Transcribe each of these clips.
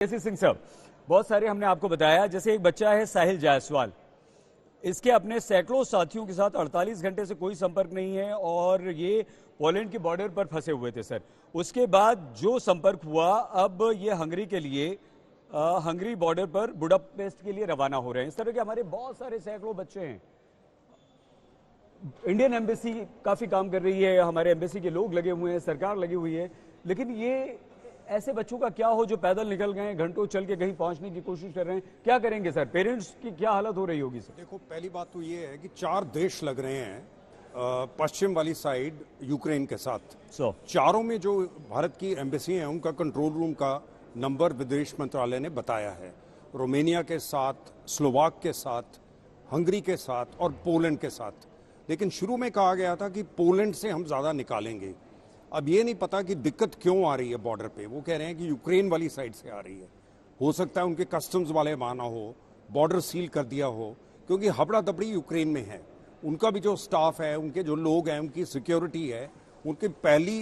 सिंह साहब, बहुत सारे हमने आपको बताया। जैसे एक बच्चा है साहिल जायसवाल, इसके अपने सैकड़ों साथियों के साथ 48 घंटे से कोई संपर्क नहीं है और ये पोलैंड के बॉर्डर पर फंसे हुए थे सर। उसके बाद जो संपर्क हुआ, अब ये हंगरी के लिए हंगरी बॉर्डर पर बुडापेस्ट के लिए रवाना हो रहे हैं। इस तरह के हमारे बहुत सारे सैकड़ों बच्चे हैं। इंडियन एम्बेसी काफी काम कर रही है, हमारे एम्बेसी के लोग लगे हुए हैं, सरकार लगी हुई है, लेकिन ये ऐसे बच्चों का क्या हो जो पैदल निकल गए, घंटों चल के कहीं पहुंचने की कोशिश कर रहे हैं? क्या करेंगे सर? पेरेंट्स की क्या हालत हो रही होगी सर? देखो, पहली बात तो ये है कि 4 देश लग रहे हैं पश्चिम वाली साइड यूक्रेन के साथ। चारों में जो भारत की एम्बेसी है उनका कंट्रोल रूम का नंबर विदेश मंत्रालय ने बताया है। रोमानिया के साथ, स्लोवाक के साथ, हंगरी के साथ और पोलैंड के साथ। लेकिन शुरू में कहा गया था कि पोलैंड से हम ज्यादा निकालेंगे। अब ये नहीं पता कि दिक्कत क्यों आ रही है बॉर्डर पे। वो कह रहे हैं कि यूक्रेन वाली साइड से आ रही है। हो सकता है उनके कस्टम्स वाले माना हो, बॉर्डर सील कर दिया हो, क्योंकि हबड़ा दबड़ी यूक्रेन में है। उनका भी जो स्टाफ है, उनके जो लोग हैं, उनकी सिक्योरिटी है, उनकी पहली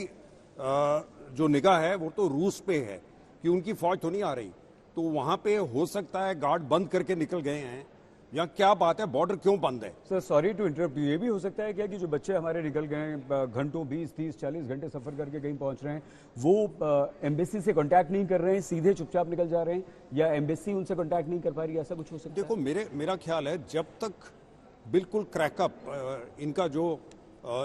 जो निगाह है वो तो रूस पे है कि उनकी फौज तो नहीं आ रही। तो वहां पे हो सकता है गार्ड बंद करके निकल गए हैं, या क्या बात है, बॉर्डर क्यों बंद है? सर सॉरी टू इंटरप्ट, ये भी हो सकता है क्या कि जो बच्चे हमारे निकल गए हैं, घंटों 20, 30, 40 घंटे सफर करके कहीं पहुंच रहे हैं, वो एम्बेसी से कांटेक्ट नहीं कर रहे हैं, सीधे चुपचाप निकल जा रहे हैं, या एम्बेसी उनसे कांटेक्ट नहीं कर पा रही है? ऐसा कुछ हो सकता है? देखो, मेरा ख्याल है जब तक बिल्कुल क्रैकअप इनका जो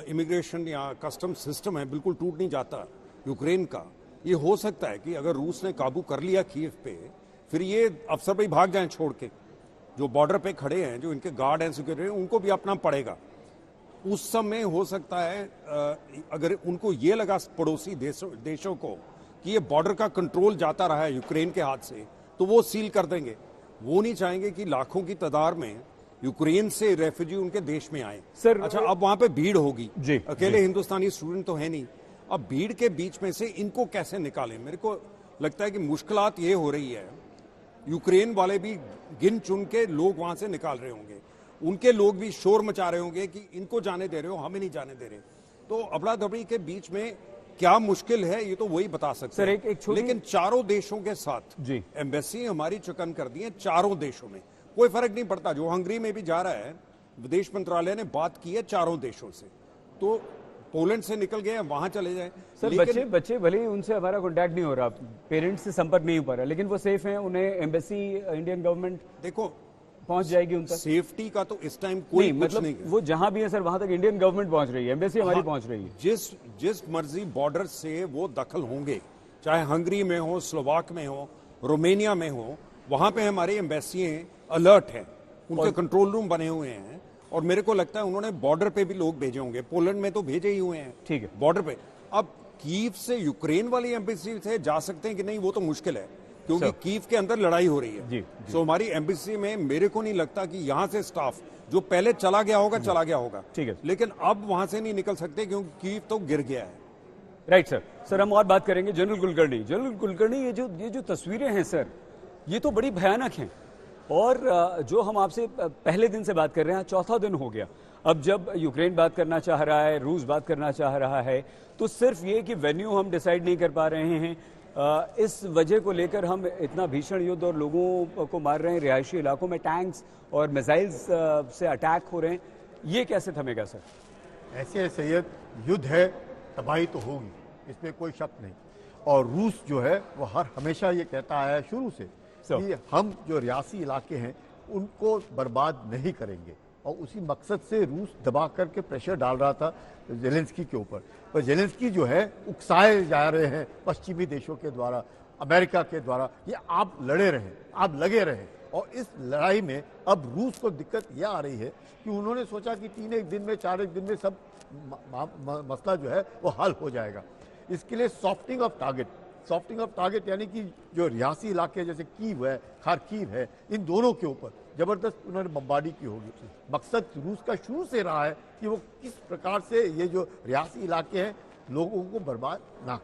इमिग्रेशन या कस्टम सिस्टम है बिल्कुल टूट नहीं जाता यूक्रेन का, ये हो सकता है कि अगर रूस ने काबू कर लिया कीव पे, फिर ये अफसर भाई भाग जाएं छोड़ के। जो बॉर्डर पे खड़े हैं, जो इनके गार्ड हैं, सिक्योरिटी, उनको भी अपना पड़ेगा। उस समय हो सकता है अगर उनको ये लगा पड़ोसी देशों को कि ये बॉर्डर का कंट्रोल जाता रहा है यूक्रेन के हाथ से, तो वो सील कर देंगे। वो नहीं चाहेंगे कि लाखों की तादाद में यूक्रेन से रेफ्यूजी उनके देश में आए। सर, अच्छा, अब वहां पे भीड़ होगी, अकेले जी। हिंदुस्तानी स्टूडेंट तो है नहीं। अब भीड़ के बीच में से इनको कैसे निकालें? मेरे को लगता है कि मुश्किलात ये हो रही है, यूक्रेन वाले भी गिन चुन के लोग वहां से निकाल रहे होंगे, उनके लोग भी शोर मचा रहे होंगे कि इनको जाने दे रहे हो, हमें नहीं जाने दे रहे। तो अबड़ा दबड़ी के बीच में क्या मुश्किल है ये तो वही बता सकते हैं। लेकिन चारों देशों के साथ जी एम्बेसी हमारी चुकन कर दी है। चारों देशों में कोई फर्क नहीं पड़ता। जो हंगरी में भी जा रहा है, विदेश मंत्रालय ने बात की है चारों देशों से, तो पोलैंड से निकल गए, वहां चले जाए। सर, बच्चे भले ही उनसे हमारा कांटेक्ट नहीं हो रहा, पेरेंट्स से संपर्क नहीं हो पा रहा, लेकिन वो सेफ हैं, उन्हें एम्बेसी, इंडियन गवर्नमेंट देखो पहुंच जाएगी उन तक। सेफ्टी का तो इस टाइम कोई कुछ मतलब नहीं है। वो जहां भी है सर, वहां तक इंडियन गवर्नमेंट पहुंच रही है, एम्बेसी हमारी पहुंच रही है। जिस मर्जी बॉर्डर से वो दखल होंगे, चाहे हंगरी में हो, स्लोवाक में हो, रोमानिया में हो, वहां पे हमारी एम्बेसी अलर्ट है, उनके कंट्रोल रूम बने हुए हैं। और मेरे को लगता है उन्होंने बॉर्डर पे भी लोग भेजे होंगे, पोलैंड में तो भेजे ही हुए हैं, ठीक है, बॉर्डर पे। अब कीव से यूक्रेन वाली एम्बेसी से जा सकते हैं कि नहीं, वो तो मुश्किल है, क्योंकि कीव के अंदर लड़ाई हो रही है। सो हमारी एम्बेसी में मेरे को नहीं लगता कि यहां से स्टाफ जो पहले चला गया होगा, ठीक है, लेकिन अब वहां से नहीं निकल सकते क्योंकि कीव तो गिर गया है। राइट सर, हम और बात करेंगे। जनरल कुलकर्णी, ये जो तस्वीरें हैं सर, ये तो बड़ी भयानक हैं। और जो हम आपसे पहले दिन से बात कर रहे हैं, चौथा दिन हो गया। अब जब यूक्रेन बात करना चाह रहा है, रूस बात करना चाह रहा है, तो सिर्फ ये कि वेन्यू हम डिसाइड नहीं कर पा रहे हैं, इस वजह को लेकर हम इतना भीषण युद्ध और लोगों को मार रहे हैं, रिहायशी इलाकों में टैंक्स और मिसाइल्स से अटैक हो रहे हैं, ये कैसे थमेगा सर? ऐसे सैयद युद्ध है, तबाही तो होगी, इसमें कोई शक नहीं। और रूस जो है वो हमेशा ये कहता आया है शुरू से कि हम जो रियासी इलाके हैं उनको बर्बाद नहीं करेंगे, और उसी मकसद से रूस दबा करके प्रेशर डाल रहा था जेलेंस्की के ऊपर। पर जेलेंस्की जो है उकसाए जा रहे हैं पश्चिमी देशों के द्वारा, अमेरिका के द्वारा, ये आप लड़े रहें, आप लगे रहें। और इस लड़ाई में अब रूस को दिक्कत यह आ रही है कि उन्होंने सोचा कि 3 एक दिन में, 4 एक दिन में सब मसला जो है वो हल हो जाएगा। इसके लिए सॉफ्टिंग ऑफ टारगेट यानी कि जो रियासी इलाके जैसे कीव है, खार्किव है, इन दोनों के ऊपर जबरदस्त उन्होंने बमबारी की होगी। मकसद रूस का शुरू से रहा है कि वो किस प्रकार से ये जो रियासी इलाके हैं लोगों को बर्बाद ना करें।